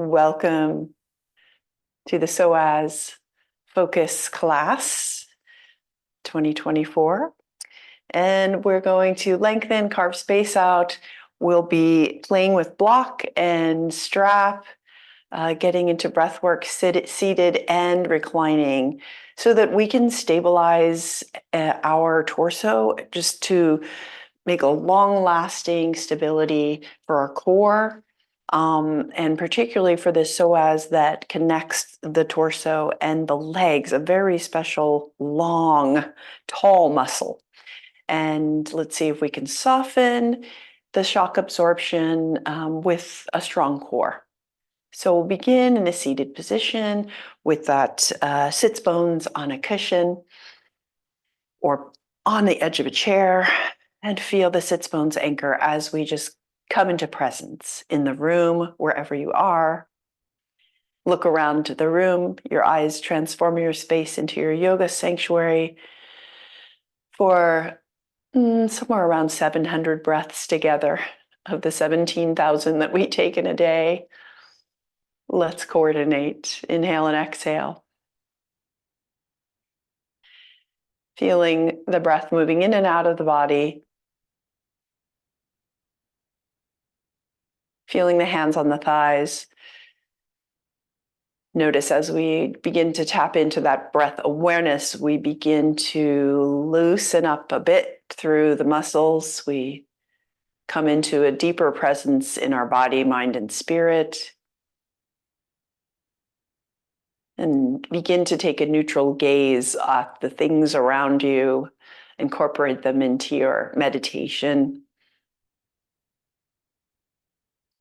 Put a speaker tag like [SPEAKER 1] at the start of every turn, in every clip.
[SPEAKER 1] Welcome to the Psoas Focus Class 2024. And we're going to lengthen, carve space out. We'll be playing with block and strap, getting into breath work seated and reclining so that we can stabilize our torso just to make a long-lasting stability for our core. And particularly for the psoas that connects the torso and the legs, a very special, long, tall muscle. And let's see if we can soften the shock absorption with a strong core. So we'll begin in a seated position with that sits bones on a cushion or on the edge of a chair, and feel the sits bones anchor as we just come into presence in the room, wherever you are. Look around the room, your eyes transform your space into your yoga sanctuary for somewhere around 700 breaths together of the 17,000 that we take in a day. Let's coordinate. Inhale and exhale. Feeling the breath moving in and out of the body. Feeling the hands on the thighs. Notice as we begin to tap into that breath awareness, we begin to loosen up a bit through the muscles. We come into a deeper presence in our body, mind, and spirit. And begin to take a neutral gaze at the things around you, incorporate them into your meditation.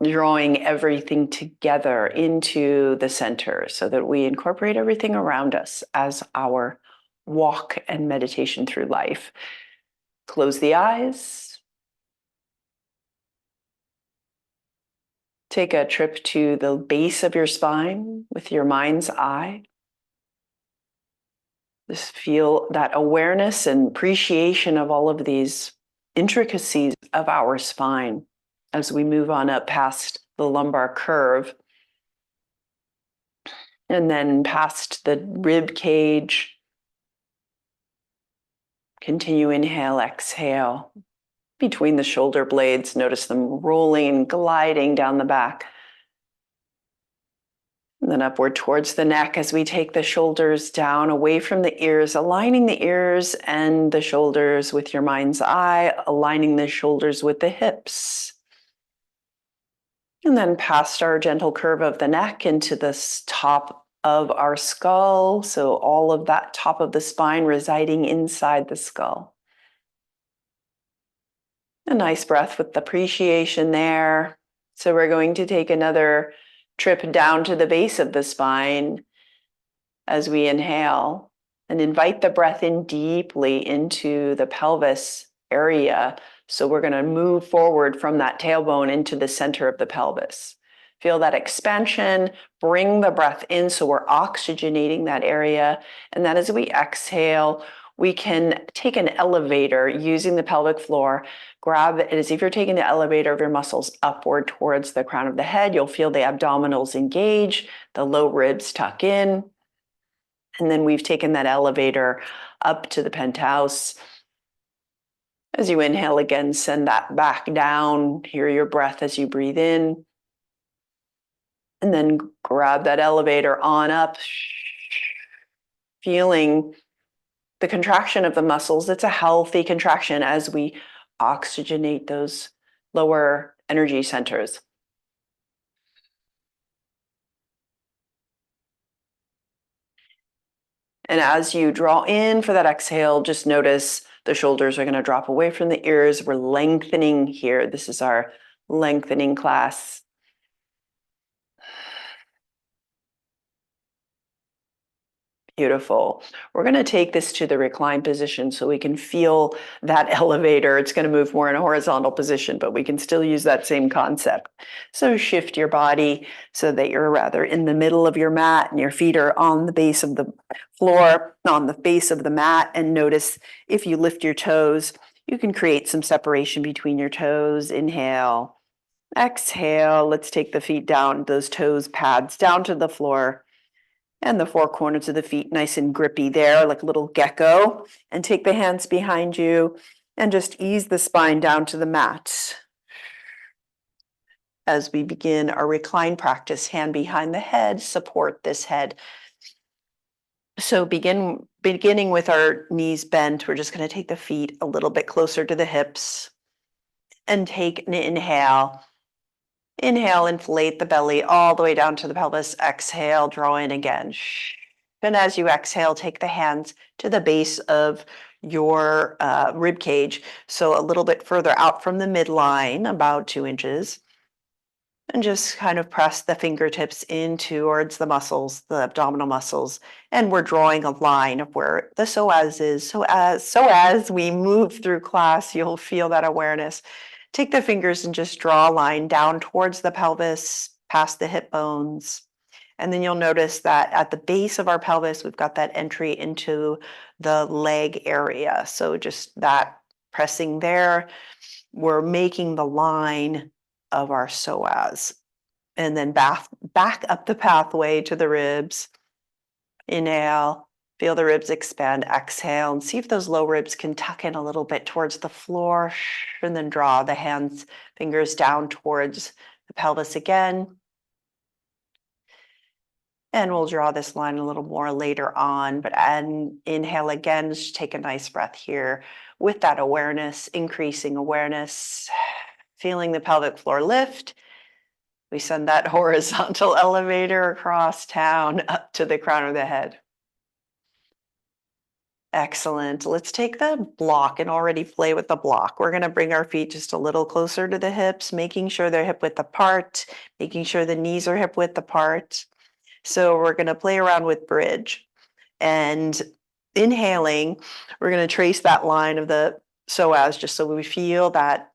[SPEAKER 1] Drawing everything together into the center so that we incorporate everything around us as our walk and meditation through life. Close the eyes. Take a trip to the base of your spine with your mind's eye. Just feel that awareness and appreciation of all of these intricacies of our spine as we move on up past the lumbar curve and then past the rib cage. Continue, inhale, exhale. Between the shoulder blades, notice them rolling, gliding down the back. And then upward towards the neck as we take the shoulders down away from the ears, aligning the ears and the shoulders with your mind's eye, aligning the shoulders with the hips. And then past our gentle curve of the neck into the top of our skull. So all of that top of the spine residing inside the skull. A nice breath with appreciation there. So we're going to take another trip down to the base of the spine as we inhale and invite the breath in deeply into the pelvis area. So we're going to move forward from that tailbone into the center of the pelvis. Feel that expansion, bring the breath in so we're oxygenating that area. And then as we exhale, we can take an elevator using the pelvic floor. Grab it as if you're taking the elevator of your muscles upward towards the crown of the head. You'll feel the abdominals engage, the low ribs tuck in. And then we've taken that elevator up to the penthouse. As you inhale again, send that back down. Hear your breath as you breathe in. And then grab that elevator on up, feeling the contraction of the muscles. It's a healthy contraction as we oxygenate those lower energy centers. And as you draw in for that exhale, just notice the shoulders are going to drop away from the ears. We're lengthening here. This is our lengthening class. Beautiful. We're going to take this to the recline position so we can feel that elevator. It's going to move more in a horizontal position, but we can still use that same concept. So shift your body so that you're rather in the middle of your mat and your feet are on the base of the floor, on the base of the mat. And notice if you lift your toes, you can create some separation between your toes. Inhale. Exhale, let's take the feet down, those toes, pads down to the floor, and the four corners of the feet nice and grippy there, like a little gecko. And take the hands behind you and just ease the spine down to the mat. As we begin our recline practice, hand behind the head, support this head. So beginning with our knees bent, we're just going to take the feet a little bit closer to the hips and take an inhale. Inhale, inflate the belly all the way down to the pelvis. Exhale, draw in again. And as you exhale, take the hands to the base of your rib cage, so a little bit further out from the midline, about 2 inches. And just kind of press the fingertips in towards the muscles, the abdominal muscles. And we're drawing a line of where the psoas is. So as we move through class, you'll feel that awareness. Take the fingers and just draw a line down towards the pelvis, past the hip bones. And then you'll notice that at the base of our pelvis, we've got that entry into the leg area. So just that pressing there, we're making the line of our psoas. And then back up the pathway to the ribs. Inhale, feel the ribs expand. Exhale, and see if those low ribs can tuck in a little bit towards the floor. And then draw the hands, fingers down towards the pelvis again. And we'll draw this line a little more later on, but inhale again, just take a nice breath here with that awareness, increasing awareness, feeling the pelvic floor lift. We send that horizontal elevator across town up to the crown of the head. Excellent. Let's take the block and already play with the block. We're going to bring our feet just a little closer to the hips, making sure they're hip width apart, making sure the knees are hip width apart. So we're going to play around with bridge, and inhaling, we're going to trace that line of the psoas just so we feel that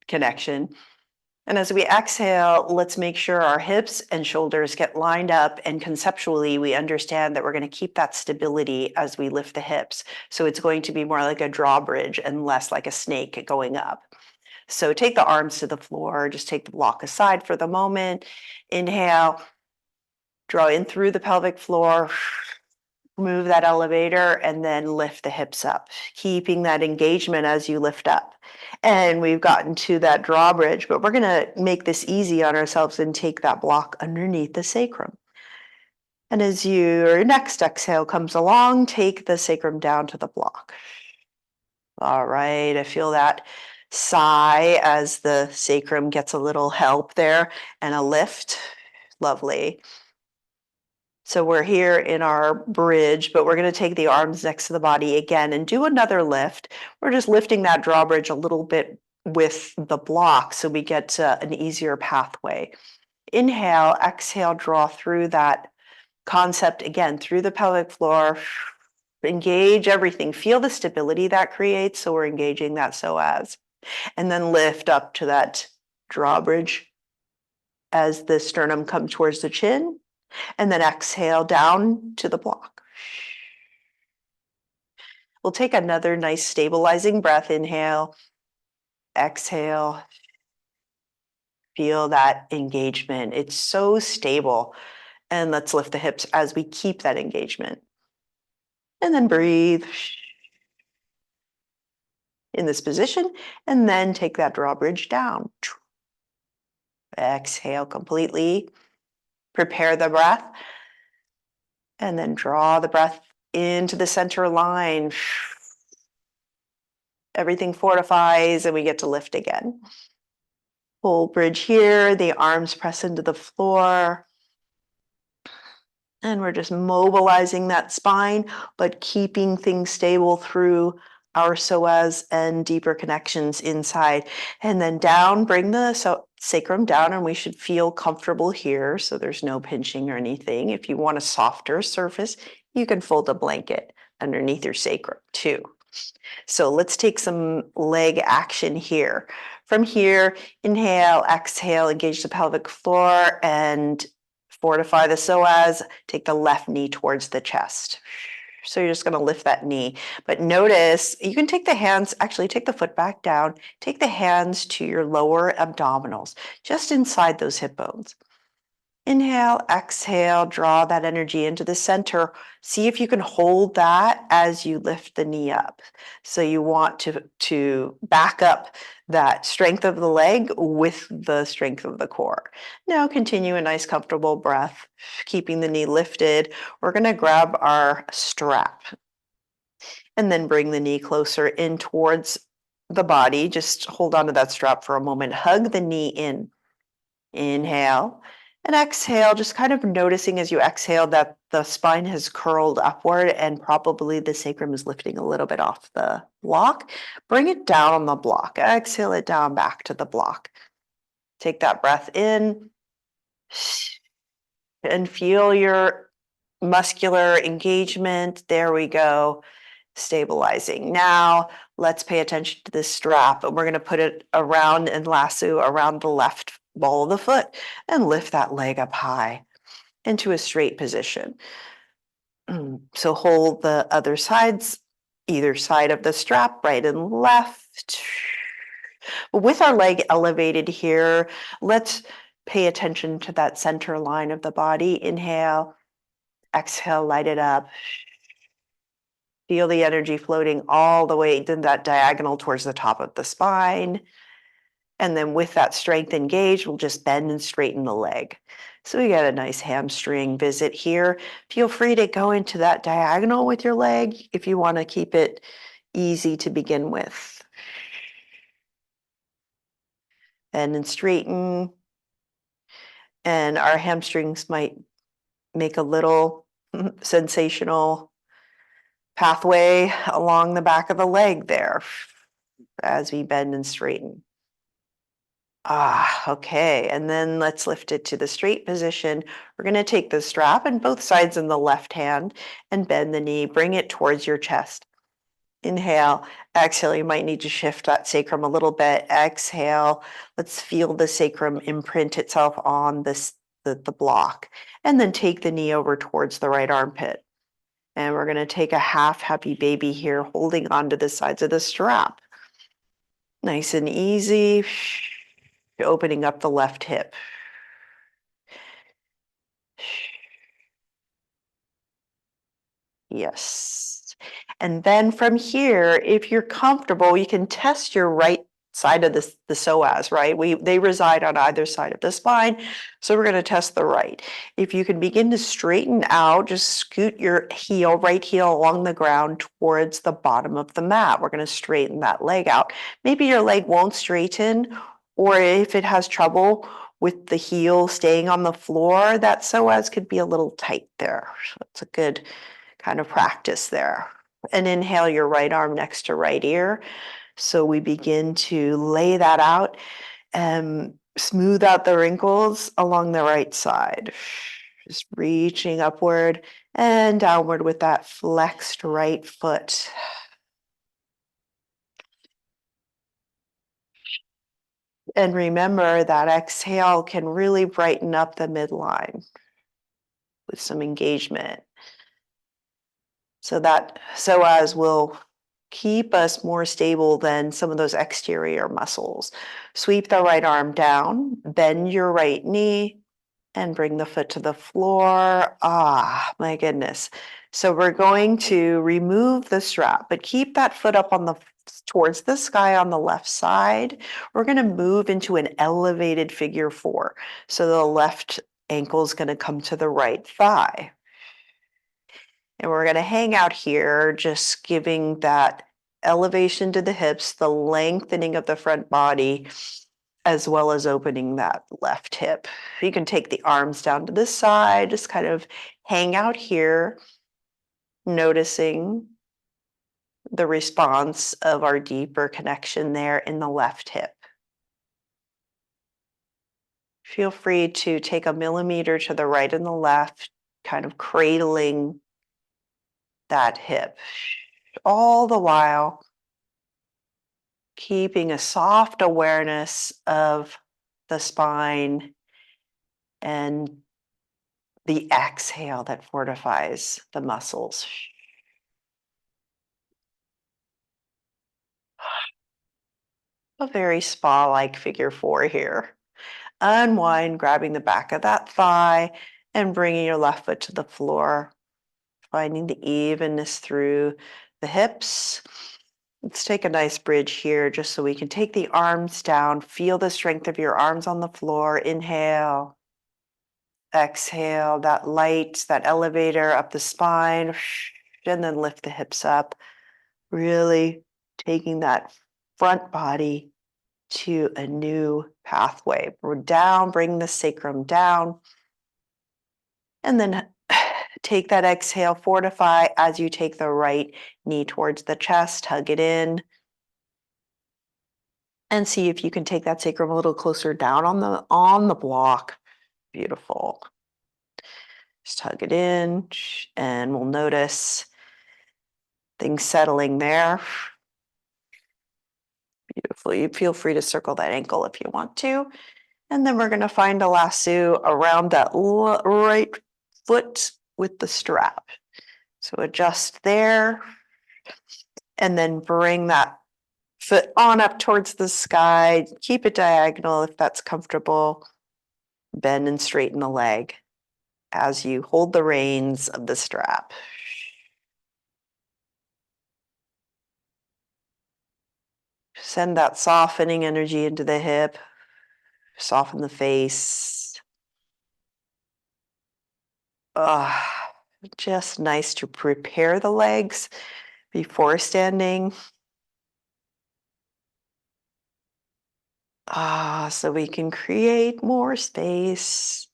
[SPEAKER 1] connection. And as we exhale, let's make sure our hips and shoulders get lined up, and conceptually we understand that we're going to keep that stability as we lift the hips. So it's going to be more like a drawbridge and less like a snake going up. So take the arms to the floor, just take the block aside for the moment. Inhale. Draw in through the pelvic floor, move that elevator, and then lift the hips up, keeping that engagement as you lift up. And we've gotten to that drawbridge, but we're going to make this easy on ourselves and take that block underneath the sacrum. And as your next exhale comes along, take the sacrum down to the block. All right, I feel that sigh as the sacrum gets a little help there and a lift. Lovely. So we're here in our bridge, but we're going to take the arms next to the body again and do another lift. We're just lifting that drawbridge a little bit with the block so we get an easier pathway. Inhale, exhale, draw through that concept again, through the pelvic floor. Engage everything. Feel the stability that creates. So we're engaging that psoas. And then lift up to that drawbridge as the sternum comes towards the chin. And then exhale down to the block. We'll take another nice stabilizing breath. Inhale, exhale. Feel that engagement. It's so stable. And let's lift the hips as we keep that engagement. And then breathe in this position. And then take that drawbridge down. Exhale completely. Prepare the breath. And then draw the breath into the center line. Everything fortifies and we get to lift again. Full bridge here, the arms press into the floor. And we're just mobilizing that spine, but keeping things stable through our psoas and deeper connections inside. And then down, bring the sacrum down, and we should feel comfortable here. So there's no pinching or anything. If you want a softer surface, you can fold a blanket underneath your sacrum too. So let's take some leg action here. From here, inhale, exhale, engage the pelvic floor and fortify the psoas. Take the left knee towards the chest. So you're just going to lift that knee. But notice you can take the hands, actually take the foot back down, take the hands to your lower abdominals, just inside those hip bones. Inhale, exhale, draw that energy into the center. See if you can hold that as you lift the knee up. So you want to back up that strength of the leg with the strength of the core. Now continue a nice comfortable breath, keeping the knee lifted. We're going to grab our strap and then bring the knee closer in towards the body. Just hold on to that strap for a moment. Hug the knee in. Inhale and exhale, just kind of noticing as you exhale that the spine has curled upward and probably the sacrum is lifting a little bit off the block. Bring it down on the block. Exhale it down back to the block. Take that breath in and feel your muscular engagement. There we go. Stabilizing. Now let's pay attention to this strap, and we're going to put it around and lasso around the left ball of the foot and lift that leg up high into a straight position. So hold the other sides, either side of the strap, right and left. With our leg elevated here, let's pay attention to that center line of the body. Inhale, exhale, light it up. Feel the energy floating all the way in that diagonal towards the top of the spine. And then with that strength engaged, we'll just bend and straighten the leg. So we got a nice hamstring visit here. Feel free to go into that diagonal with your leg if you want to keep it easy to begin with. Bend and straighten. And our hamstrings might make a little sensational pathway along the back of the leg there as we bend and straighten. Okay. And then let's lift it to the straight position. We're going to take the strap and both sides in the left hand and bend the knee. Bring it towards your chest. Inhale, exhale. You might need to shift that sacrum a little bit. Exhale. Let's feel the sacrum imprint itself on the block. And then take the knee over towards the right armpit. And we're going to take a half happy baby here, holding onto the sides of the strap. Nice and easy. Opening up the left hip. Yes. And then from here, if you're comfortable, you can test your right side of the psoas, right? They reside on either side of the spine. So we're going to test the right. If you can begin to straighten out, just scoot your heel, right heel along the ground towards the bottom of the mat. We're going to straighten that leg out. Maybe your leg won't straighten, or if it has trouble with the heel staying on the floor, that psoas could be a little tight there. So it's a good kind of practice there. And inhale your right arm next to right ear. So we begin to lay that out and smooth out the wrinkles along the right side. Just reaching upward and downward with that flexed right foot. And remember that exhale can really brighten up the midline with some engagement. So that psoas will keep us more stable than some of those exterior muscles. Sweep the right arm down, bend your right knee, and bring the foot to the floor. My goodness. So we're going to remove the strap, but keep that foot up on the towards the sky on the left side. We're going to move into an elevated figure 4. So the left ankle is going to come to the right thigh. And we're going to hang out here, just giving that elevation to the hips, the lengthening of the front body, as well as opening that left hip. You can take the arms down to the side, just kind of hang out here, noticing the response of our deeper connection there in the left hip. Feel free to take a millimeter to the right and the left, kind of cradling that hip, all the while keeping a soft awareness of the spine and the exhale that fortifies the muscles. a very spa-like figure four here. Unwind, grabbing the back of that thigh and bringing your left foot to the floor, finding the evenness through the hips. Let's take a nice bridge here just so we can take the arms down. Feel the strength of your arms on the floor. Inhale. Exhale, that light, that elevator up the spine, and then lift the hips up. Really taking that front body to a new pathway. We're down, bring the sacrum down. And then take that exhale, fortify as you take the right knee towards the chest, hug it in. And see if you can take that sacrum a little closer down on the block. Beautiful. Just hug it in, and we'll notice things settling there. Beautiful. You feel free to circle that ankle if you want to. And then we're going to find a lasso around that right foot with the strap. So adjust there, and then bring that foot on up towards the sky. Keep it diagonal if that's comfortable. Bend and straighten the leg as you hold the reins of the strap. Send that softening energy into the hip. Soften the face. Just nice to prepare the legs before standing. So we can create more space.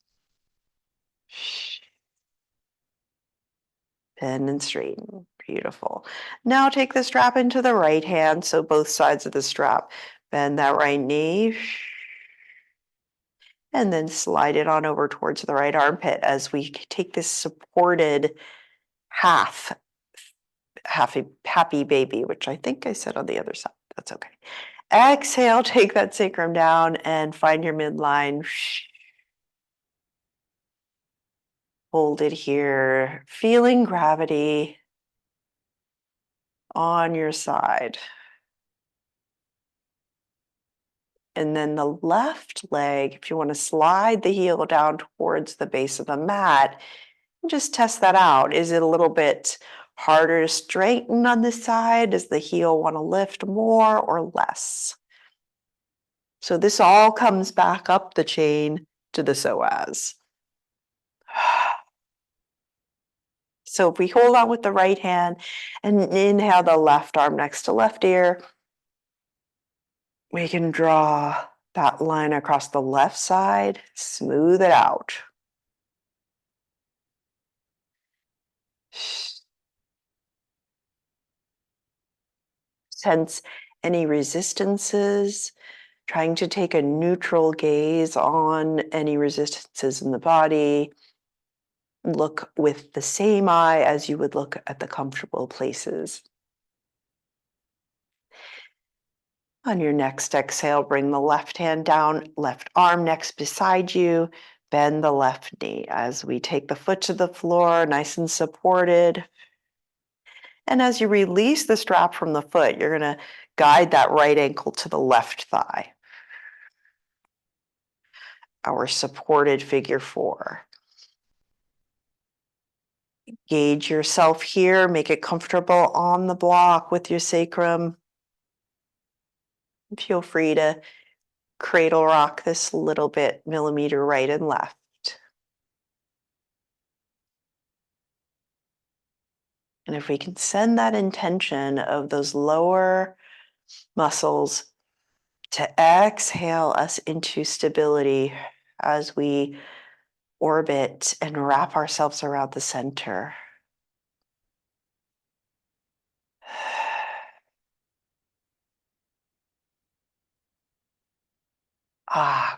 [SPEAKER 1] Bend and straighten. Beautiful. Now take the strap into the right hand, so both sides of the strap. Bend that right knee. And then slide it on over towards the right armpit as we take this supported half happy baby, which I think I said on the other side. That's okay. Exhale, take that sacrum down and find your midline. Hold it here, feeling gravity on your side. And then the left leg, if you want to slide the heel down towards the base of the mat, just test that out. Is it a little bit harder to straighten on this side? Does the heel want to lift more or less? So this all comes back up the chain to the psoas. So if we hold on with the right hand and inhale the left arm next to left ear, we can draw that line across the left side, smooth it out. Sense any resistances, trying to take a neutral gaze on any resistances in the body. Look with the same eye as you would look at the comfortable places. On your next exhale, bring the left hand down, left arm next beside you. Bend the left knee as we take the foot to the floor, nice and supported. And as you release the strap from the foot, you're going to guide that right ankle to the left thigh. Our supported figure four. Gauge yourself here, make it comfortable on the block with your sacrum. Feel free to cradle rock this a little bit, millimeter right and left. And if we can send that intention of those lower muscles to exhale us into stability as we orbit and wrap ourselves around the center.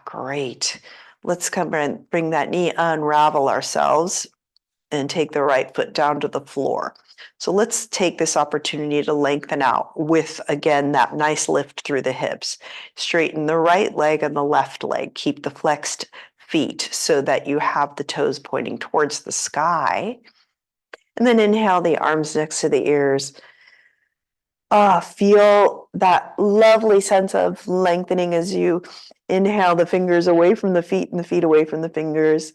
[SPEAKER 1] Great. Let's come and bring that knee, unravel ourselves, and take the right foot down to the floor. So let's take this opportunity to lengthen out with, again, that nice lift through the hips. Straighten the right leg and the left leg. Keep the flexed feet so that you have the toes pointing towards the sky. And then inhale the arms next to the ears. Feel that lovely sense of lengthening as you inhale, the fingers away from the feet and the feet away from the fingers.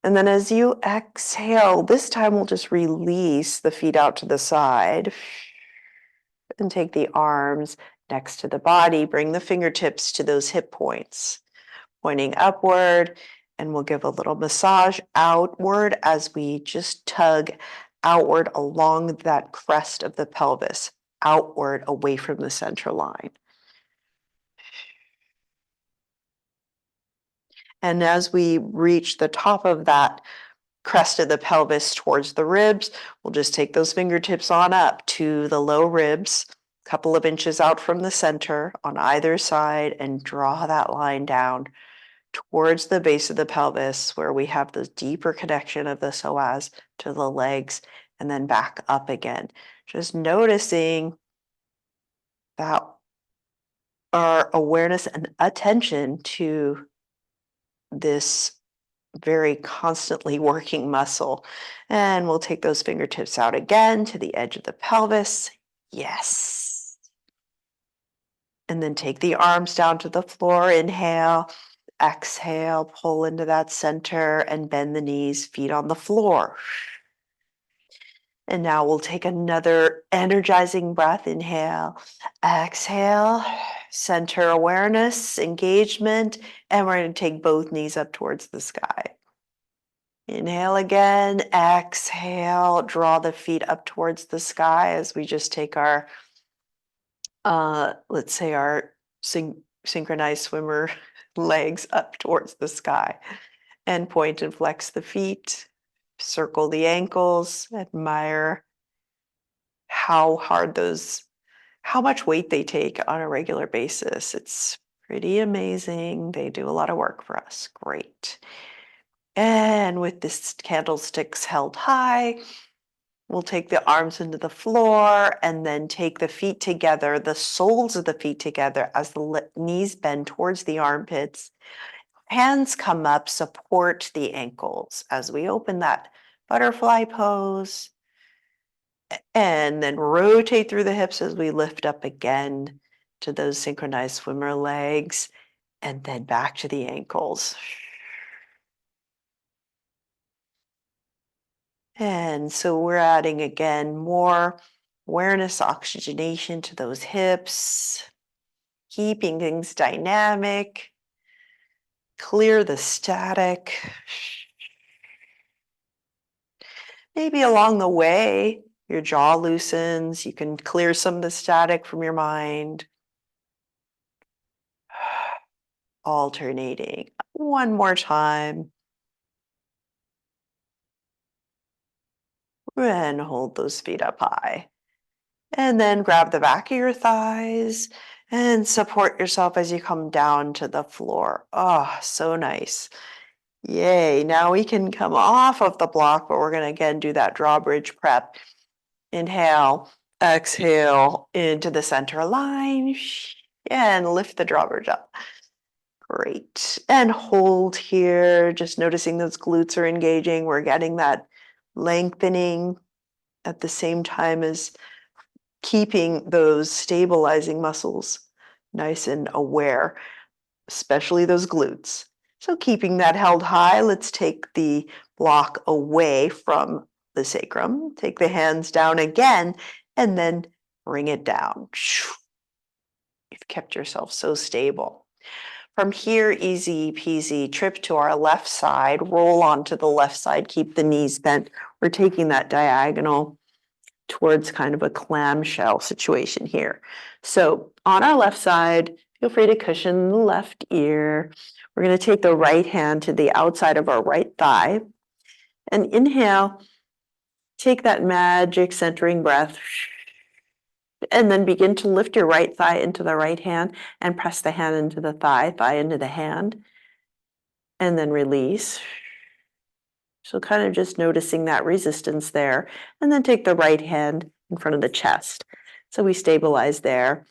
[SPEAKER 1] And then as you exhale, this time we'll just release the feet out to the side and take the arms next to the body. Bring the fingertips to those hip points, pointing upward. And we'll give a little massage outward as we just tug outward along that crest of the pelvis, outward away from the center line. And as we reach the top of that crest of the pelvis towards the ribs, we'll just take those fingertips on up to the low ribs, a couple of inches out from the center on either side, and draw that line down towards the base of the pelvis where we have the deeper connection of the psoas to the legs, and then back up again. Just noticing that our awareness and attention to this very constantly working muscle. And we'll take those fingertips out again to the edge of the pelvis. Yes. And then take the arms down to the floor. Inhale, exhale, pull into that center and bend the knees, feet on the floor. And now we'll take another energizing breath. Inhale, exhale, center awareness, engagement, and we're going to take both knees up towards the sky. Inhale again, exhale, draw the feet up towards the sky as we just take our, let's say our synchronized swimmer legs up towards the sky, and point and flex the feet, circle the ankles, admire how much weight they take on a regular basis. It's pretty amazing. They do a lot of work for us. Great. And with this candlesticks held high, we'll take the arms into the floor and then take the feet together, the soles of the feet together as the knees bend towards the armpits. Hands come up, support the ankles as we open that butterfly pose. And then rotate through the hips as we lift up again to those synchronized swimmer legs, and then back to the ankles. And so we're adding again more awareness, oxygenation to those hips, keeping things dynamic, clear the static. Maybe along the way, your jaw loosens, you can clear some of the static from your mind. Alternating. One more time. And hold those feet up high. And then grab the back of your thighs and support yourself as you come down to the floor. Oh, so nice. Yay. Now we can come off of the block, but we're going to again do that drawbridge prep. Inhale, exhale into the center line, and lift the drawbridge up. Great. And hold here, just noticing those glutes are engaging. We're getting that lengthening at the same time as keeping those stabilizing muscles nice and aware, especially those glutes. So keeping that held high, let's take the block away from the sacrum. Take the hands down again and then bring it down. You've kept yourself so stable. From here, easy peasy, trip to our left side, roll onto the left side, keep the knees bent. We're taking that diagonal towards kind of a clamshell situation here. So on our left side, feel free to cushion the left ear. We're going to take the right hand to the outside of our right thigh and inhale, take that magic centering breath, and then begin to lift your right thigh into the right hand and press the hand into the thigh into the hand, and then release. So kind of just noticing that resistance there, and then take the right hand in front of the chest. So we stabilize there.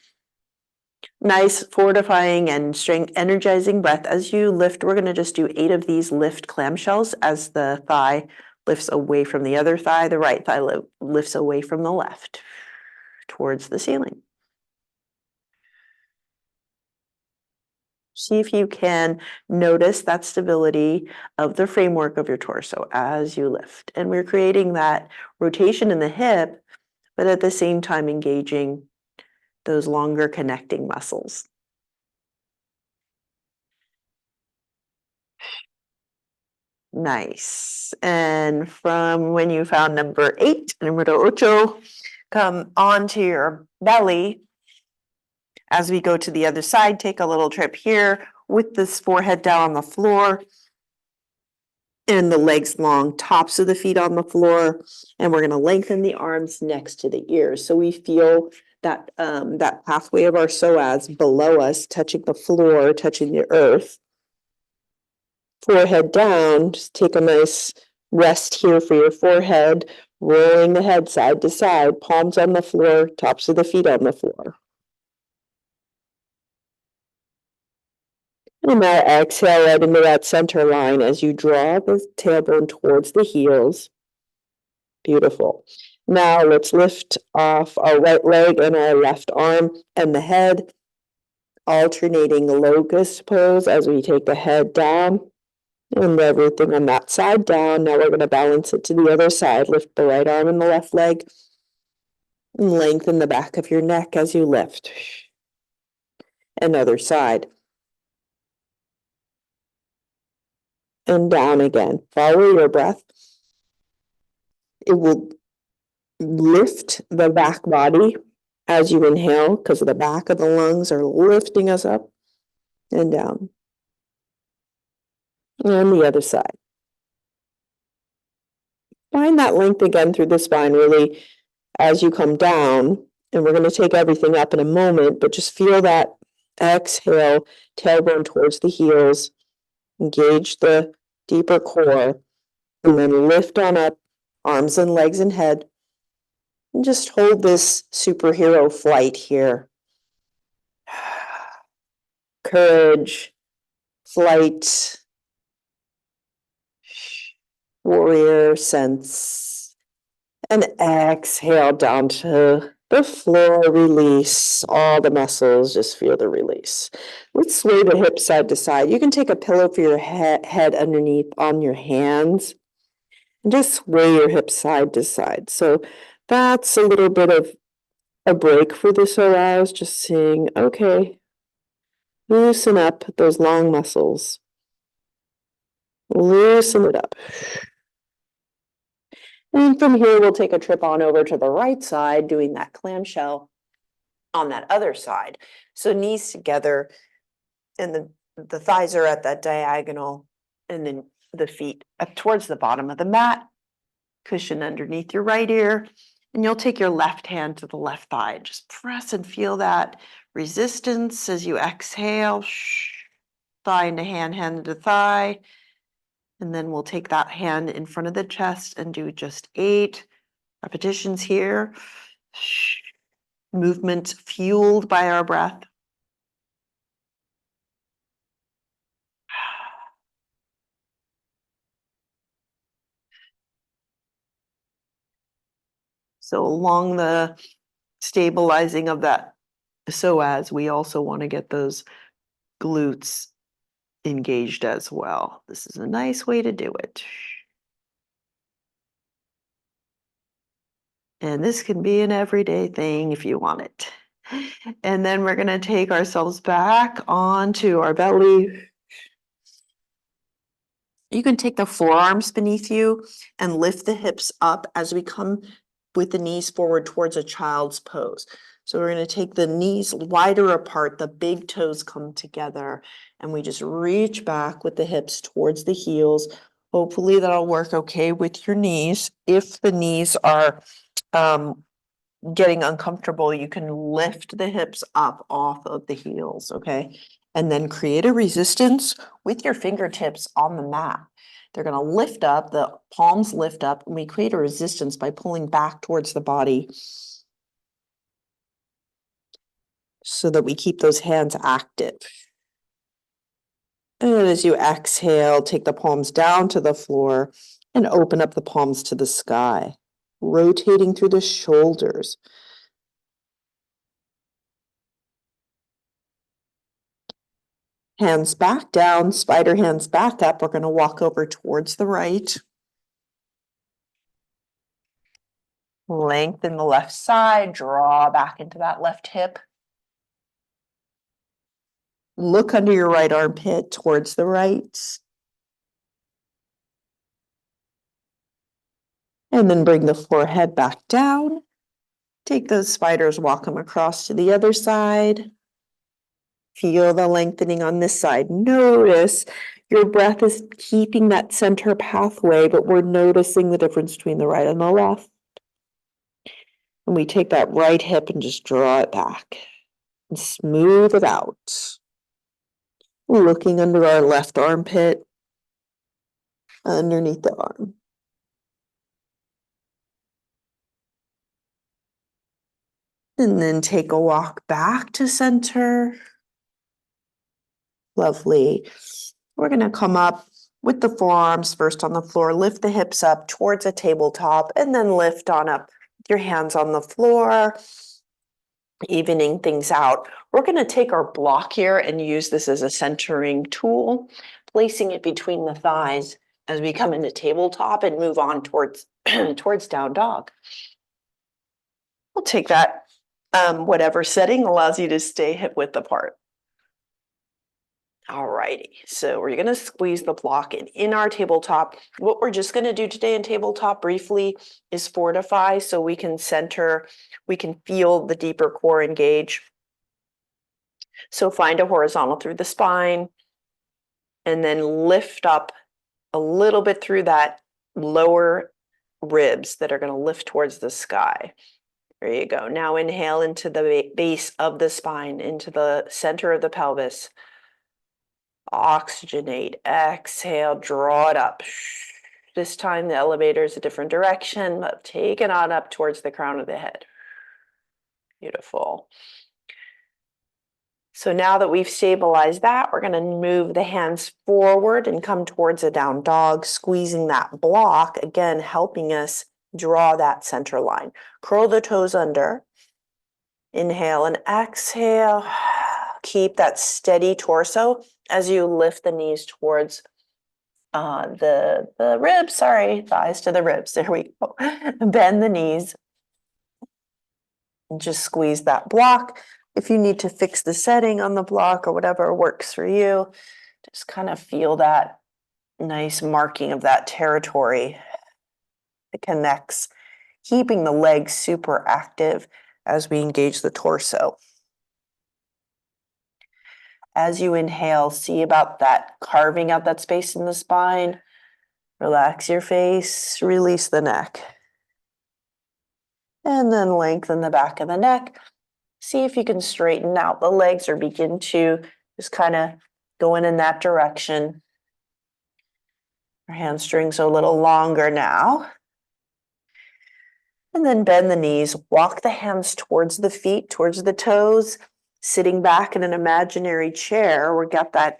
[SPEAKER 1] Nice fortifying and strength energizing breath. As you lift, we're going to just do 8 of these lift clamshells as the thigh lifts away from the other thigh. The right thigh lifts away from the left. towards the ceiling. See if you can notice that stability of the framework of your torso as you lift. And we're creating that rotation in the hip, but at the same time engaging those longer connecting muscles. Nice. And from when you found number 8, número 8, come onto your belly. As we go to the other side, take a little trip here with this forehead down on the floor and the legs long, tops of the feet on the floor. And we're going to lengthen the arms next to the ears. So we feel that, that pathway of our psoas below us, touching the floor, touching the earth. Forehead down, just take a nice rest here for your forehead, rolling the head side to side, palms on the floor, tops of the feet on the floor. And now exhale right into that center line as you draw the tailbone towards the heels. Beautiful. Now let's lift off our right leg and our left arm and the head, alternating locust pose as we take the head down. And everything on that side down. Now we're going to balance it to the other side. Lift the right arm and the left leg. And lengthen the back of your neck as you lift. Another side. And down again. Follow your breath. It will lift the back body as you inhale because the back of the lungs are lifting us up and down. And the other side. Find that length again through the spine really as you come down. And we're going to take everything up in a moment, but just feel that exhale, tailbone towards the heels, engage the deeper core, and then lift on up, arms and legs and head. And just hold this superhero flight here. Courage, flight, warrior sense, and exhale down to the floor, release all the muscles, just feel the release. Let's sway the hips side to side. You can take a pillow for your head underneath on your hands and just sway your hips side to side. So that's a little bit of a break for the psoas, just saying, okay, loosen up those long muscles. Loosen it up. And from here, we'll take a trip on over to the right side, doing that clamshell on that other side. So knees together, and the thighs are at that diagonal, and then the feet up towards the bottom of the mat, cushion underneath your right ear, and you'll take your left hand to the left thigh. Just press and feel that resistance as you exhale, thigh into hand, hand into thigh. And then we'll take that hand in front of the chest and do just 8 repetitions here. Movement fueled by our breath. So along the stabilizing of that psoas, we also want to get those glutes engaged as well. This is a nice way to do it. And this can be an everyday thing if you want it. And then we're going to take ourselves back onto our belly. You can take the forearms beneath you and lift the hips up as we come with the knees forward towards a child's pose. So we're going to take the knees wider apart, the big toes come together, and we just reach back with the hips towards the heels. Hopefully that'll work okay with your knees. If the knees are getting uncomfortable, you can lift the hips up off of the heels, okay? And then create a resistance with your fingertips on the mat. They're going to lift up, the palms lift up, and we create a resistance by pulling back towards the body so that we keep those hands active. And as you exhale, take the palms down to the floor and open up the palms to the sky, rotating through the shoulders. Hands back down, spider hands back up. We're going to walk over towards the right. Lengthen the left side, draw back into that left hip. Look under your right armpit towards the right. And then bring the forehead back down. Take those spiders, walk them across to the other side. Feel the lengthening on this side. Notice your breath is keeping that center pathway, but we're noticing the difference between the right and the left. And we take that right hip and just draw it back and smooth it out. Looking under our left armpit, underneath the arm. And then take a walk back to center. Lovely. We're going to come up with the forearms first on the floor, lift the hips up towards a tabletop, and then lift on up with your hands on the floor, evening things out. We're going to take our block here and use this as a centering tool, placing it between the thighs as we come into tabletop and move on towards, towards down dog. We'll take that, whatever setting allows you to stay hip width apart. Alrighty, so we're going to squeeze the block, and in our tabletop, what we're just going to do today in tabletop briefly is fortify so we can center, we can feel the deeper core engage. So find a horizontal through the spine and then lift up a little bit through that lower ribs that are going to lift towards the sky. There you go. Now inhale into the base of the spine, into the center of the pelvis. Oxygenate, exhale, draw it up. This time the elevator is a different direction, but take it on up towards the crown of the head. Beautiful. So now that we've stabilized that, we're going to move the hands forward and come towards a down dog, squeezing that block, again, helping us draw that center line. Curl the toes under. Inhale and exhale. Keep that steady torso as you lift the knees towards the ribs, thighs to the ribs. There we go. Bend the knees. And just squeeze that block. If you need to fix the setting on the block or whatever works for you, just kind of feel that nice marking of that territory. It connects, keeping the legs super active as we engage the torso. As you inhale, see about that carving out that space in the spine. Relax your face, release the neck. And then lengthen the back of the neck. See if you can straighten out the legs or begin to just kind of going in that direction. Our hamstrings are a little longer now. And then bend the knees, walk the hands towards the feet, towards the toes, sitting back in an imaginary chair. We've got that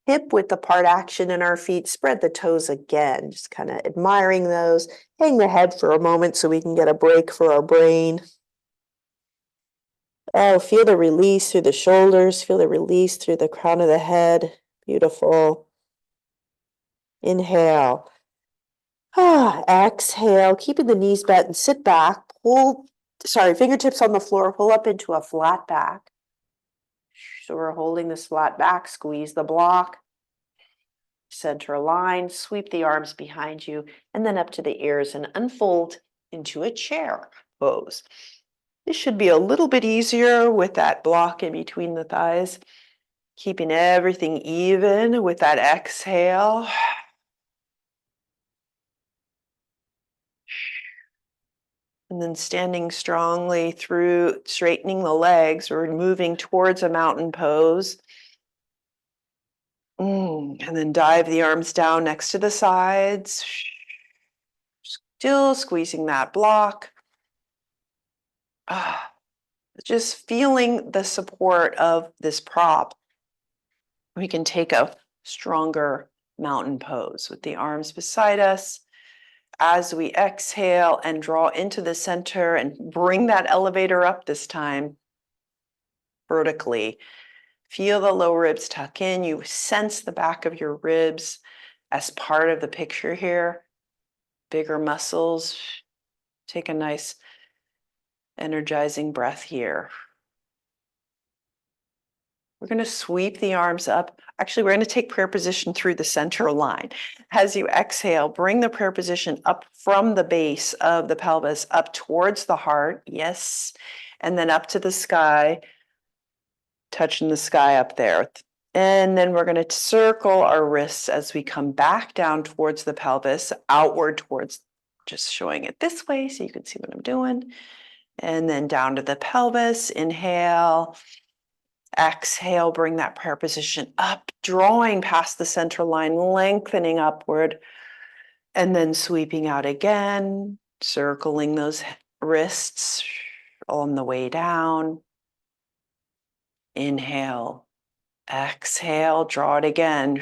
[SPEAKER 1] hip width apart action in our feet. Spread the toes again, just kind of admiring those. Hang the head for a moment so we can get a break for our brain. Oh, feel the release through the shoulders. Feel the release through the crown of the head. Beautiful. Inhale. Exhale, keeping the knees bent and sit back. Fingertips on the floor, pull up into a flat back. So we're holding this flat back, squeeze the block. Center line, sweep the arms behind you, and then up to the ears and unfold into a chair pose. This should be a little bit easier with that block in between the thighs, keeping everything even with that exhale. And then standing strongly through, straightening the legs, we're moving towards a mountain pose. And then dive the arms down next to the sides. Still squeezing that block. Just feeling the support of this prop. We can take a stronger mountain pose with the arms beside us. As we exhale and draw into the center and bring that elevator up this time vertically, Feel the low ribs tuck in. You sense the back of your ribs as part of the picture here. Bigger muscles. Take a nice energizing breath here. We're going to sweep the arms up. Actually, we're going to take prayer position through the center line. As you exhale, bring the prayer position up from the base of the pelvis, up towards the heart. Yes. And then up to the sky, touching the sky up there. And then we're going to circle our wrists as we come back down towards the pelvis, outward towards, just showing it this way so you can see what I'm doing. And then down to the pelvis. Inhale. Exhale, bring that prayer position up, drawing past the center line, lengthening upward, and then sweeping out again, circling those wrists on the way down. Inhale, exhale, draw it again,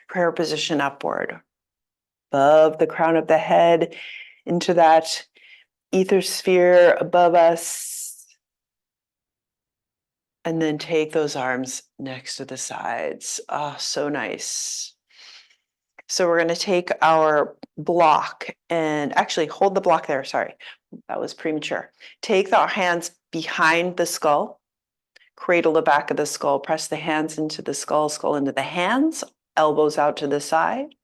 [SPEAKER 1] prayer position upward, above the crown of the head, into that ether sphere above us. And then take those arms next to the sides. Oh, so nice. So we're going to take our block and actually hold the block there. Sorry, that was premature. Take our hands behind the skull, cradle the back of the skull, press the hands into the skull, skull into the hands, elbows out to the side.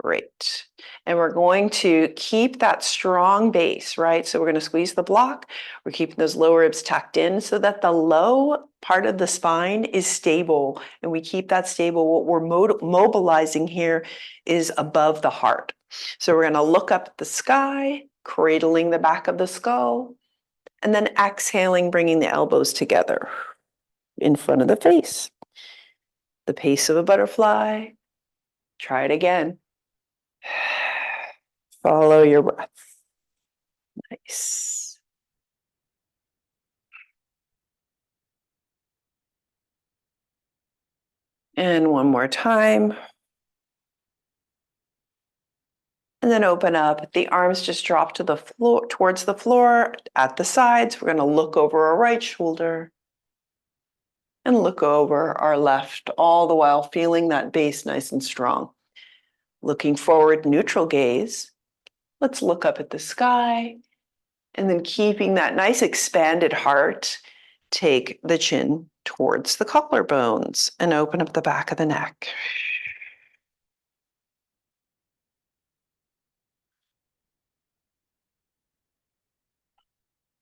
[SPEAKER 1] Great. And we're going to keep that strong base, right? So we're going to squeeze the block. We're keeping those lower ribs tucked in so that the low part of the spine is stable. And we keep that stable. What we're mobilizing here is above the heart. So we're going to look up at the sky, cradling the back of the skull, and then exhaling, bringing the elbows together in front of the face. The pace of a butterfly. Try it again. Follow your breath. Nice. And one more time. And then open up. The arms just drop to the floor, towards the floor at the sides. We're going to look over our right shoulder and look over our left, all the while feeling that base nice and strong. Looking forward, neutral gaze. Let's look up at the sky. And then keeping that nice expanded heart, take the chin towards the collarbones and open up the back of the neck.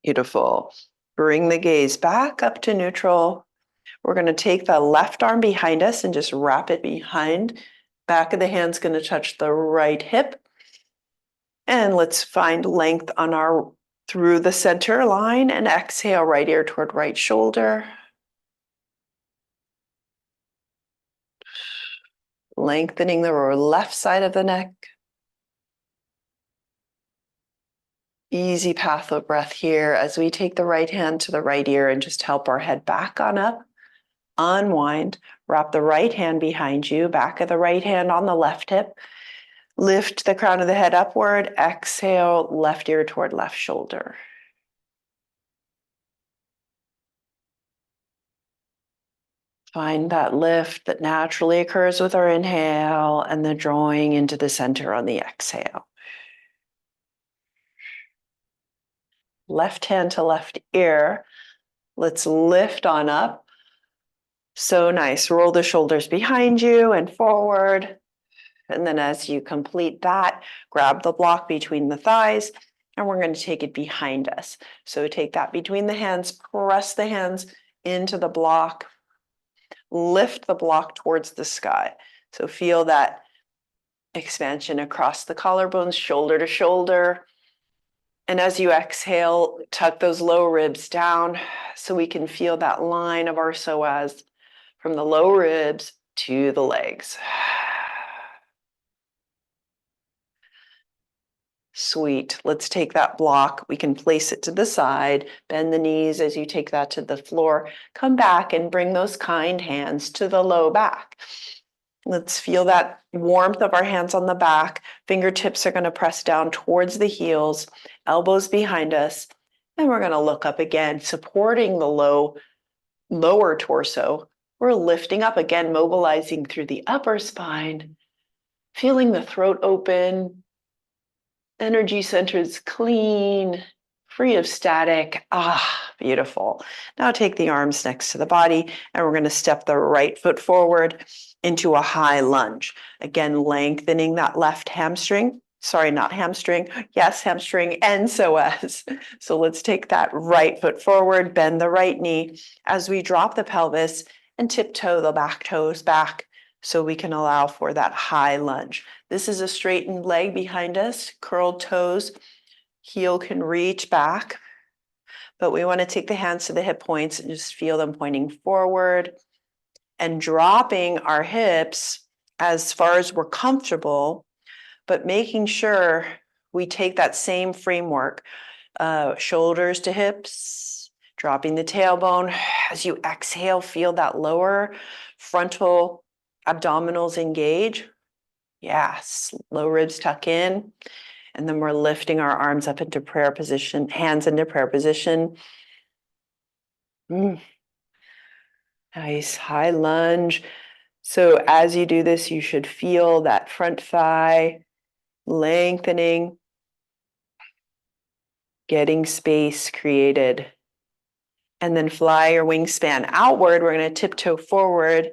[SPEAKER 1] Beautiful. Bring the gaze back up to neutral. We're going to take the left arm behind us and just wrap it behind. Back of the hand's going to touch the right hip. And let's find length on our through the center line and exhale, right ear toward right shoulder. Lengthening the left side of the neck. Easy path of breath here as we take the right hand to the right ear and just help our head back on up. Unwind, wrap the right hand behind you, back of the right hand on the left hip. Lift the crown of the head upward, exhale, left ear toward left shoulder. Find that lift that naturally occurs with our inhale and the drawing into the center on the exhale. Left hand to left ear. Let's lift on up. So nice. Roll the shoulders behind you and forward. And then as you complete that, grab the block between the thighs and we're going to take it behind us. So take that between the hands, press the hands into the block, lift the block towards the sky. So feel that expansion across the collarbones, shoulder to shoulder. And as you exhale, tuck those low ribs down so we can feel that line of our psoas from the low ribs to the legs. Sweet. Let's take that block. We can place it to the side, bend the knees as you take that to the floor. Come back and bring those kind hands to the low back. Let's feel that warmth of our hands on the back. Fingertips are going to press down towards the heels, elbows behind us. And we're going to look up again, supporting the low lower torso. We're lifting up again, mobilizing through the upper spine, feeling the throat open, energy centers clean, free of static. Ah, beautiful. Now take the arms next to the body, and we're going to step the right foot forward into a high lunge. Again, lengthening that left hamstring. Sorry, not hamstring. Yes, hamstring and psoas. So let's take that right foot forward, bend the right knee as we drop the pelvis and tiptoe the back toes back so we can allow for that high lunge. This is a straightened leg behind us, curled toes, heel can reach back, but we want to take the hands to the hip points and just feel them pointing forward and dropping our hips as far as we're comfortable, but making sure we take that same framework, shoulders to hips, dropping the tailbone. As you exhale, feel that lower frontal abdominals engage. Yes, low ribs tuck in. And then we're lifting our arms up into prayer position, hands into prayer position. Nice high lunge. So as you do this, you should feel that front thigh lengthening, getting space created. And then fly your wingspan outward. We're going to tiptoe forward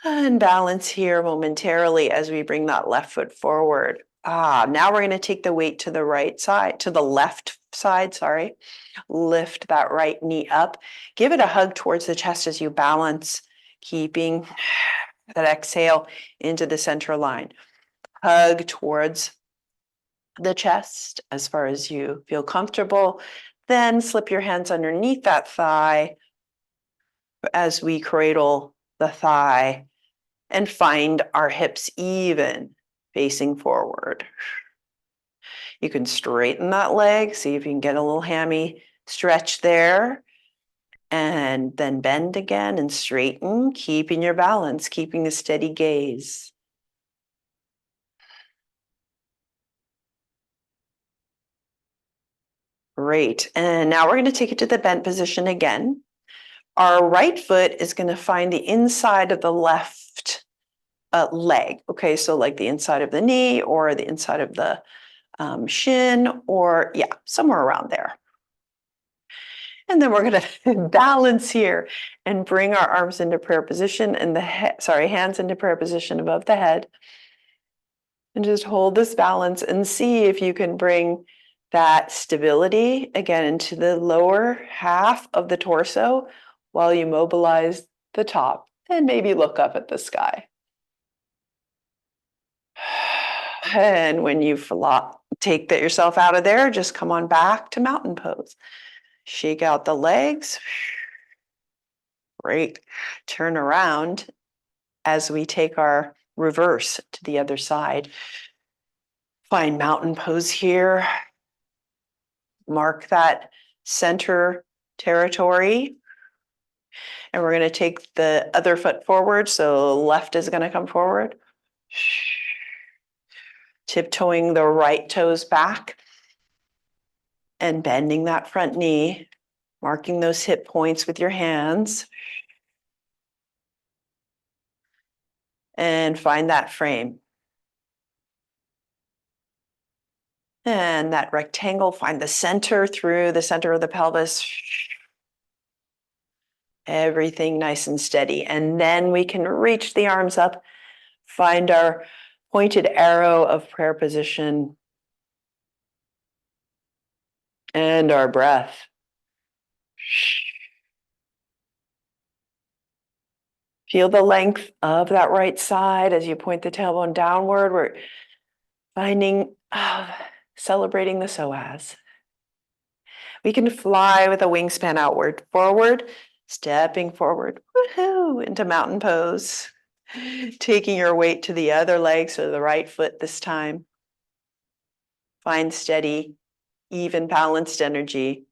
[SPEAKER 1] and balance here momentarily as we bring that left foot forward. Now we're going to take the weight to the right side, to the left side, sorry. Lift that right knee up. Give it a hug towards the chest as you balance, keeping that exhale into the center line. Hug towards the chest as far as you feel comfortable. Then slip your hands underneath that thigh as we cradle the thigh and find our hips even, facing forward. You can straighten that leg, see if you can get a little hammy stretch there, and then bend again and straighten, keeping your balance, keeping a steady gaze. Great. And now we're going to take it to the bent position again. Our right foot is going to find the inside of the left leg. Okay, so like the inside of the knee or the inside of the shin, or yeah, somewhere around there. And then we're going to balance here and bring our arms into prayer position and hands into prayer position above the head. And just hold this balance and see if you can bring that stability again into the lower half of the torso while you mobilize the top and maybe look up at the sky. And when you take yourself out of there, just come on back to mountain pose. Shake out the legs. Great. Turn around as we take our reverse to the other side. Find mountain pose here. Mark that center territory. And we're going to take the other foot forward. So left is going to come forward. Tiptoeing the right toes back and bending that front knee, marking those hip points with your hands. And find that frame. And that rectangle, find the center through the center of the pelvis. Everything nice and steady. And then we can reach the arms up, find our pointed arrow of prayer position, and our breath. Feel the length of that right side as you point the tailbone downward. We're finding, celebrating the psoas. We can fly with a wingspan outward, forward, stepping forward, woohoo, into mountain pose. Taking your weight to the other leg, so the right foot this time. Find steady, even balanced energy.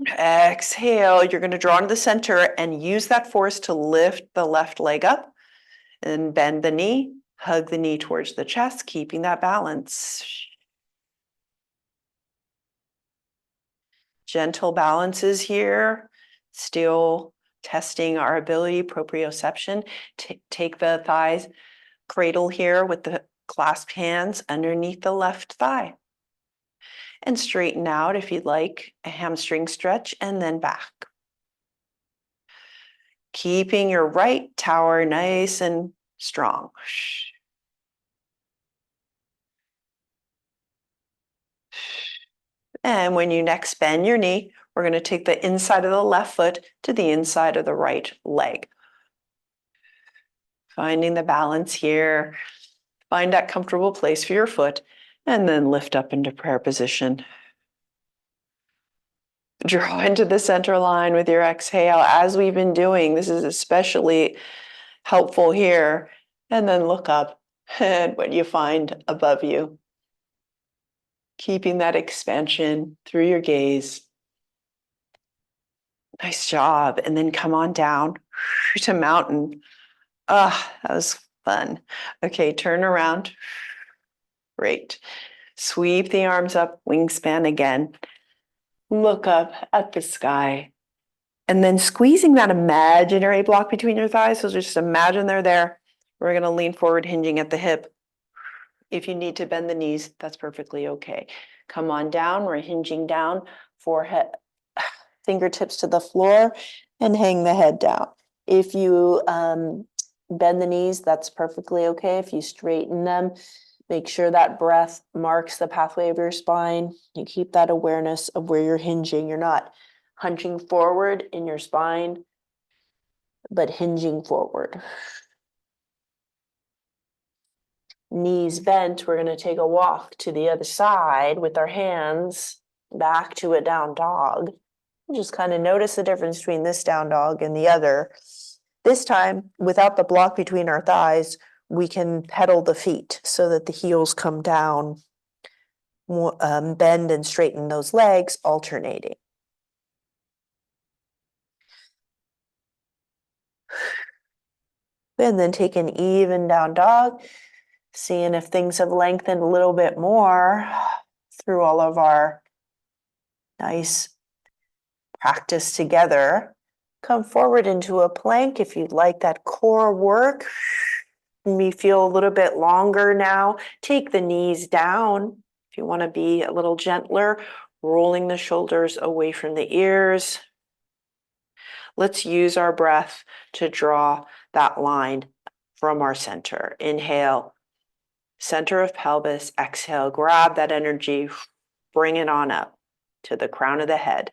[SPEAKER 1] Exhale, you're going to draw into the center and use that force to lift the left leg up and bend the knee, hug the knee towards the chest, keeping that balance. Gentle balances here, Still testing our ability, proprioception. Take the thighs, cradle here with the clasped hands underneath the left thigh. And straighten out if you'd like, a hamstring stretch, and then back. Keeping your right tower nice and strong. And when you next bend your knee, we're going to take the inside of the left foot to the inside of the right leg. Finding the balance here. Find that comfortable place for your foot, and then lift up into prayer position. Draw into the center line with your exhale, as we've been doing. This is especially helpful here. And then look up at what you find above you. Keeping that expansion through your gaze. Nice job. And then come on down to mountain. Ah, that was fun. Okay, turn around. Great. Sweep the arms up, wingspan again. Look up at the sky. And then squeezing that imaginary block between your thighs. So just imagine they're there. We're going to lean forward, hinging at the hip. If you need to bend the knees, that's perfectly okay. Come on down. We're hinging down, forehead, fingertips to the floor, and hang the head down. If you bend the knees, that's perfectly okay. If you straighten them, make sure that breath marks the pathway of your spine. You keep that awareness of where you're hinging. You're not hunching forward in your spine, but hinging forward. Knees bent, we're going to take a walk to the other side with our hands back to a down dog. Just kind of notice the difference between this down dog and the other. This time, without the block between our thighs, we can pedal the feet so that the heels come down, bend and straighten those legs, alternating. And then take an even down dog, seeing if things have lengthened a little bit more through all of our nice practice together. Come forward into a plank if you'd like that core work. Me feel a little bit longer now. Take the knees down if you want to be a little gentler, rolling the shoulders away from the ears. Let's use our breath to draw that line from our center. Inhale, center of pelvis. Exhale, grab that energy, bring it on up to the crown of the head.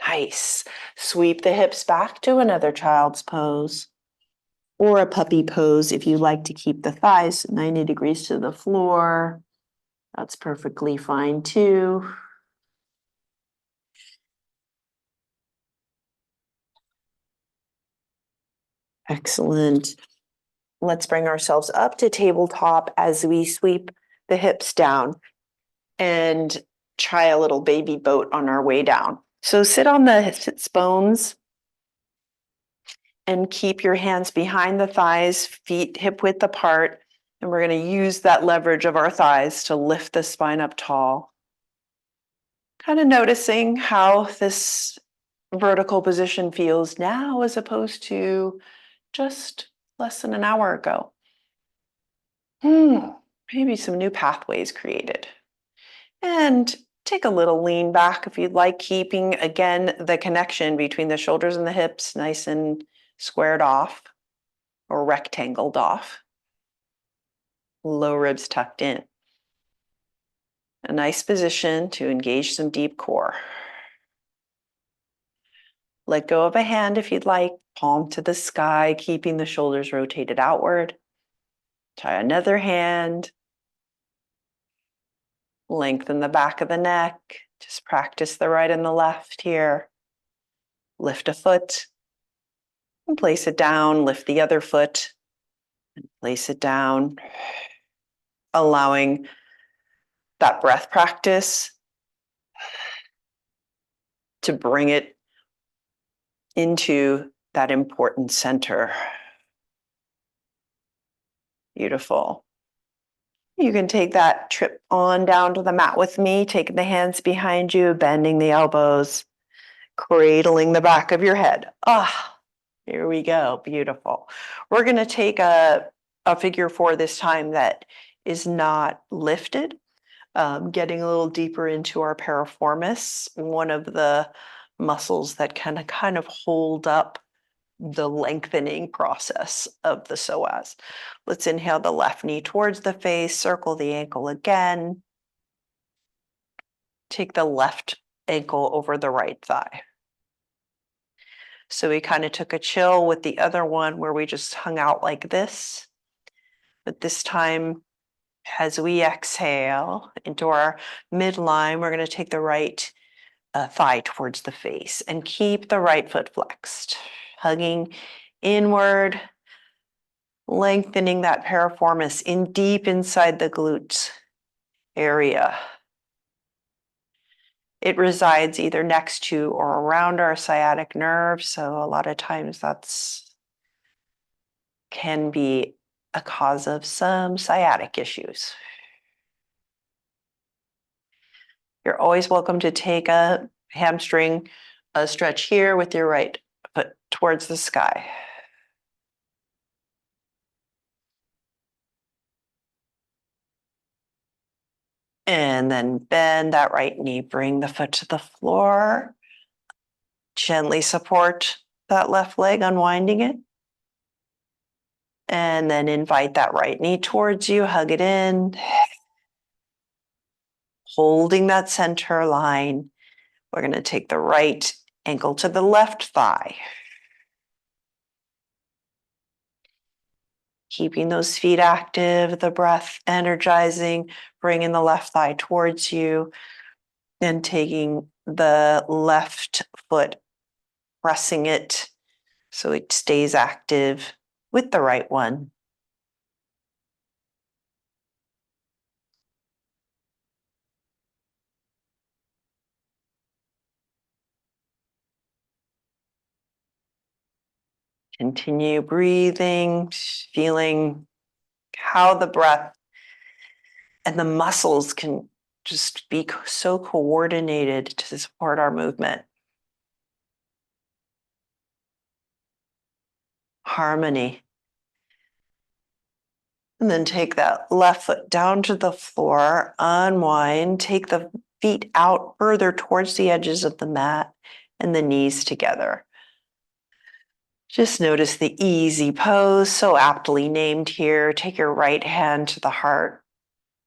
[SPEAKER 1] Nice. Sweep the hips back to another child's pose or a puppy pose if you like to keep the thighs 90 degrees to the floor. That's perfectly fine too. Excellent. Let's bring ourselves up to tabletop as we sweep the hips down and try a little baby boat on our way down. So sit on the sits bones and keep your hands behind the thighs, feet hip width apart. And we're going to use that leverage of our thighs to lift the spine up tall. Kind of noticing how this vertical position feels now as opposed to just less than an hour ago. Maybe some new pathways created. And take a little lean back if you'd like, keeping, again, the connection between the shoulders and the hips nice and squared off or rectangled off. Low ribs tucked in. A nice position to engage some deep core. Let go of a hand if you'd like, palm to the sky, keeping the shoulders rotated outward. Try another hand. Lengthen the back of the neck. Just practice the right and the left here. Lift a foot and place it down. Lift the other foot and place it down. Allowing that breath practice to bring it into that important center. Beautiful. You can take that trip on down to the mat with me, taking the hands behind you, bending the elbows, Cradling the back of your head. Ah, here we go. Beautiful. We're going to take a figure 4 this time that is not lifted, getting a little deeper into our piriformis, one of the muscles that can kind of hold up the lengthening process of the psoas. Let's inhale the left knee towards the face, circle the ankle again. Take the left ankle over the right thigh. So we kind of took a chill with the other one where we just hung out like this. But this time, as we exhale into our midline, we're going to take the right thigh towards the face and keep the right foot flexed, hugging inward, lengthening that piriformis in deep inside the glutes area. It resides either next to or around our sciatic nerve, so a lot of times that's can be a cause of some sciatic issues. You're always welcome to take a hamstring stretch here with your right foot towards the sky. And then bend that right knee, bring the foot to the floor. Gently support that left leg, unwinding it. And then invite that right knee towards you, hug it in. Holding that center line, we're going to take the right ankle to the left thigh. Keeping those feet active, the breath energizing, bringing the left thigh towards you, and taking the left foot, pressing it so it stays active with the right one. Continue breathing, feeling how the breath and the muscles can just be so coordinated to support our movement. Harmony. And then take that left foot down to the floor, unwind, take the feet out further towards the edges of the mat and the knees together. Just notice the easy pose, so aptly named here. Take your right hand to the heart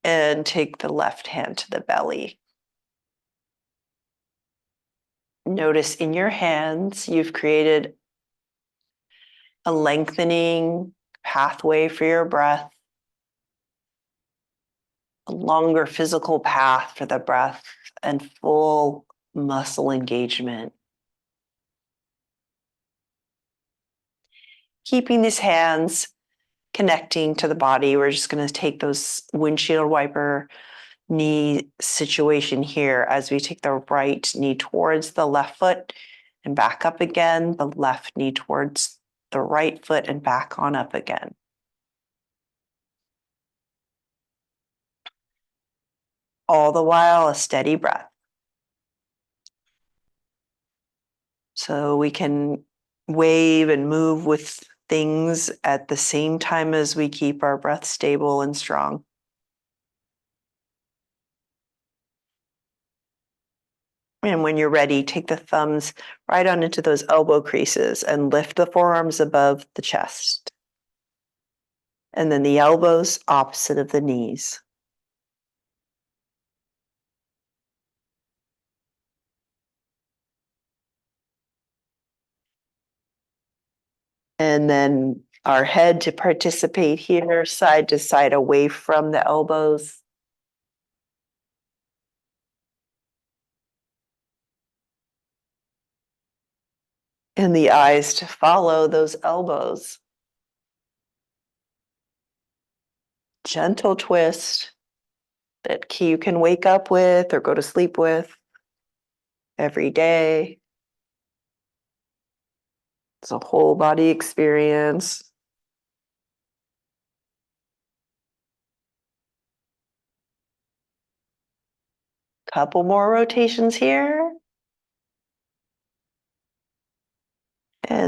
[SPEAKER 1] and take the left hand to the belly. Notice in your hands, you've created a lengthening pathway for your breath, a longer physical path for the breath, and full muscle engagement. Keeping these hands connecting to the body, we're just going to take those windshield wiper knee situation here as we take the right knee towards the left foot and back up again, the left knee towards the right foot and back on up again. All the while, a steady breath. So we can wave and move with things at the same time as we keep our breath stable and strong. And when you're ready, take the thumbs right on into those elbow creases and lift the forearms above the chest. And then the elbows opposite of the knees. And then our head to participate here, side to side, away from the elbows. And the eyes to follow those elbows. Gentle twist that you can wake up with or go to sleep with every day. It's a whole body experience. Couple more rotations here.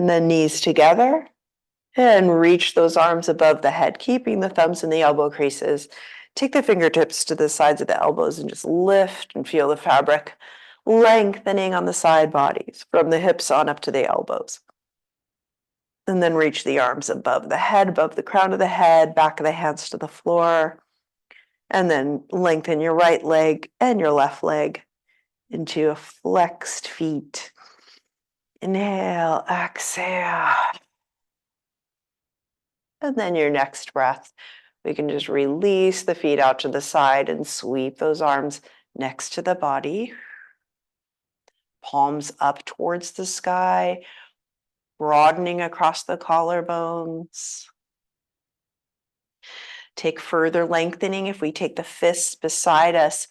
[SPEAKER 1] And then knees together. And reach those arms above the head, keeping the thumbs in the elbow creases. Take the fingertips to the sides of the elbows and just lift and feel the fabric lengthening on the side bodies from the hips on up to the elbows. And then reach the arms above the head, above the crown of the head, back of the hands to the floor. And then lengthen your right leg and your left leg into a flexed feet. Inhale, exhale. And then your next breath, we can just release the feet out to the side and sweep those arms next to the body. Palms up towards the sky, broadening across the collarbones. Take further lengthening if we take the fists beside us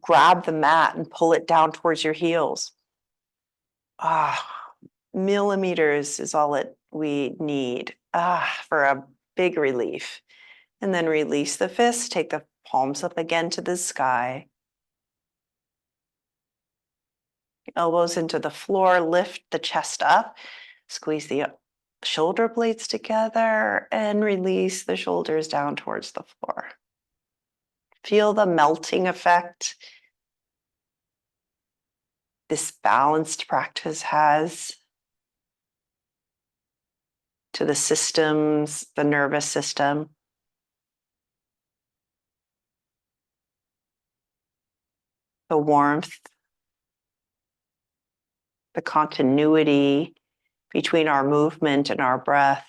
[SPEAKER 1] grab the mat and pull it down towards your heels. Millimeters is all we need for a big relief. And then release the fists, take the palms up again to the sky. Elbows into the floor, lift the chest up, squeeze the shoulder blades together, and release the shoulders down towards the floor. Feel the melting effect this balanced practice has to the systems, the nervous system. The warmth, the continuity between our movement and our breath.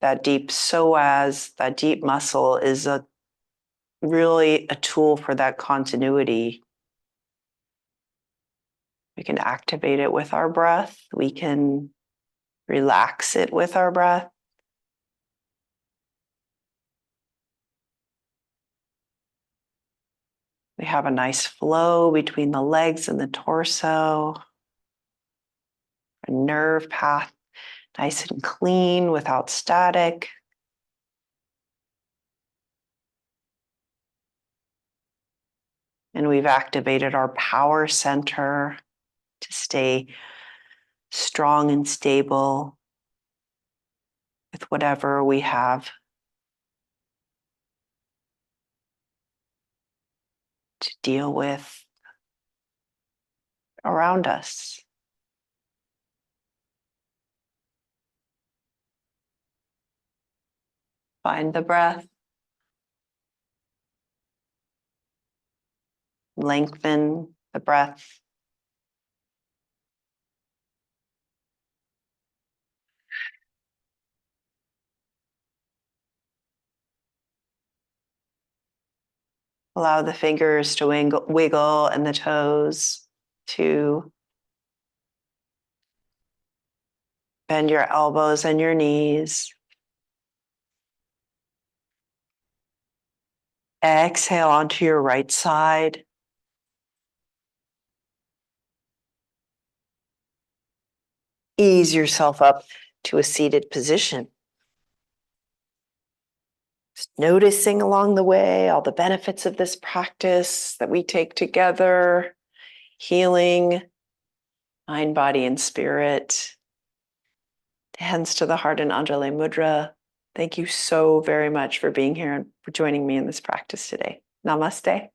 [SPEAKER 1] That deep psoas, that deep muscle is really a tool for that continuity. We can activate it with our breath. We can relax it with our breath. We have a nice flow between the legs and the torso. A nerve path, nice and clean without static. And we've activated our power center to stay strong and stable with whatever we have to deal with around us. Find the breath. Lengthen the breath. Allow the fingers to wiggle and the toes to bend your elbows and your knees. Exhale onto your right side. Ease yourself up to a seated position. Just noticing along the way all the benefits of this practice that we take together, healing mind, body, and spirit. Hands to the heart in Anjali Mudra. Thank you so very much for being here and for joining me in this practice today. Namaste.